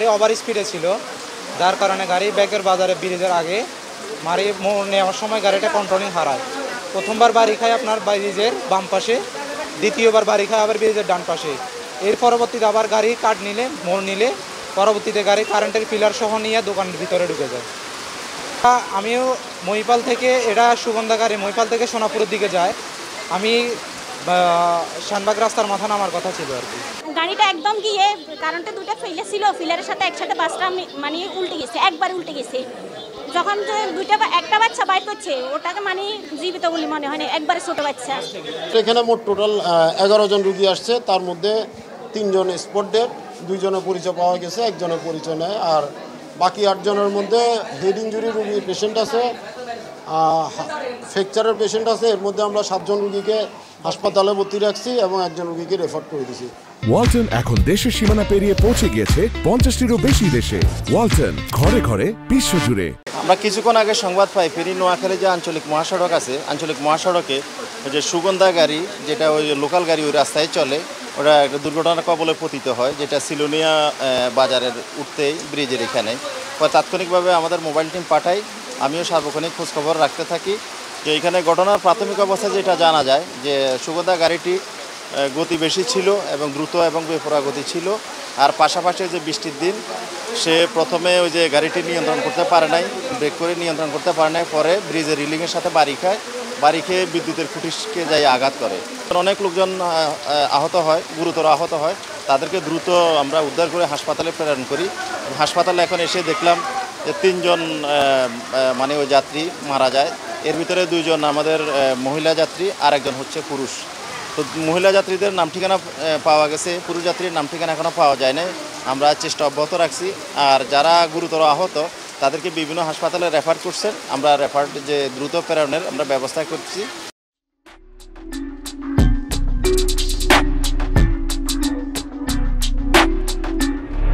গাড়ি ওভার স্পিডে ছিল, যার কারণে গাড়ি ব্যাগের বাজারে ব্রিজের আগে মারি মোড় নেওয়ার সময় গাড়িটা কন্ট্রোলিং হারায়। প্রথমবার বাড়ি খায় আপনার ব্রিজের বাম পাশে, দ্বিতীয়বার বাড়ি খায় আবার ব্রিজের ডান পাশে। এর পরবর্তীতে আবার গাড়ি কাট নিলে, মোড় নিলে পরবর্তীতে গাড়ি কারেন্টের পিলার সহ নিয়ে দোকানের ভিতরে ঢুকে যায়। আমিও মহিপাল থেকে, এটা সুগন্ধা গাড়ি মহিপাল থেকে সোনাপুরের দিকে যায়। আমি শানবাগ রাস্তার মাথা নামার কথা ছিল আর কি। গাড়িটা একদম গিয়ে কারেন্টে দুটো ফেলে ছিল, ফিলারের সাথে একসাথে বাসটা মানে উল্টে গেছে, একবার উল্টে গেছে। যখন যে একটা বাচ্চা বাইর করছে, ওটাকে মানে জীবিত বলে মনে হয় না, একবারে ছোট বাচ্চা। এখানে মোট টোটাল 11 জন রুগী আসছে, তার মধ্যে 3 জন স্পট ডেড, 2 জনের পরিচয় পাওয়া গেছে, 1 জনের পরিচয় নেয়। আর বাকি 8 জনের মধ্যে হেড ইঞ্জুরি রুগী পেশেন্ট আছে, ফ্র্যাকচারের পেশেন্ট আছে। এর মধ্যে আমরা 7 জন রুগীকে হাসপাতালে ভর্তি রাখছি এবং 1 জন রুগীকে রেফার করে দিয়েছি। ওয়ালটন এখন দেশের সীমানা পেরিয়ে পৌঁছে গিয়েছে 50টিরও বেশি দেশে। ওয়ালটন, ঘরে ঘরে বিশ্বজুড়ে। আমরা কিছুক্ষণ আগে সংবাদ পাই ফেনী নোয়াখালী যে আঞ্চলিক মহাসড়ক আছে, আঞ্চলিক মহাসড়কে ওই যে সুগন্ধা গাড়ি, যেটা ওই লোকাল গাড়ি ওই রাস্তায় চলে, ওটা একটা দুর্ঘটনার কবলে পতিত হয়, যেটা সিলোনিয়া বাজারের উঠতেই ব্রিজের এখানে। তাৎক্ষণিকভাবে আমাদের মোবাইল টিম পাঠাই, আমিও সার্বক্ষণিক খোঁজখবর রাখতে থাকি। যে এখানে ঘটনার প্রাথমিক অবস্থায় যেটা জানা যায় যে সুগন্ধা গাড়িটি গতি বেশি ছিল এবং দ্রুত এবং বেপরোয়া গতি ছিল। আর পাশাপাশি যে বৃষ্টির দিন, সে প্রথমে ওই যে গাড়িটি নিয়ন্ত্রণ করতে পারে নাই, ব্রেক করে নিয়ন্ত্রণ করতে পারে নাই, পরে ব্রিজের রিলিংয়ের সাথে বাড়ি খায়, বাড়ি খেয়ে বিদ্যুতের খুঁটিকে যাই আঘাত করে। অনেক লোকজন আহত হয়, গুরুতর আহত হয়, তাদেরকে দ্রুত আমরা উদ্ধার করে হাসপাতালে প্রেরণ করি। হাসপাতালে এখন এসে দেখলাম যে 3 জন মানে ওই যাত্রী মারা যায়। এর ভিতরে 2 জন আমাদের মহিলা যাত্রী, আর 1 জন হচ্ছে পুরুষ। তো মহিলা যাত্রীদের নাম ঠিকানা পাওয়া গেছে, পুরুষ যাত্রীর নাম ঠিকানা এখনও পাওয়া যায় নাই। আমরা চেষ্টা অব্যাহত রাখছি। আর যারা গুরুতর আহত তাদেরকে বিভিন্ন হাসপাতালে রেফার করছেন, আমরা রেফার যে দ্রুত প্রেরণের আমরা ব্যবস্থা করছি।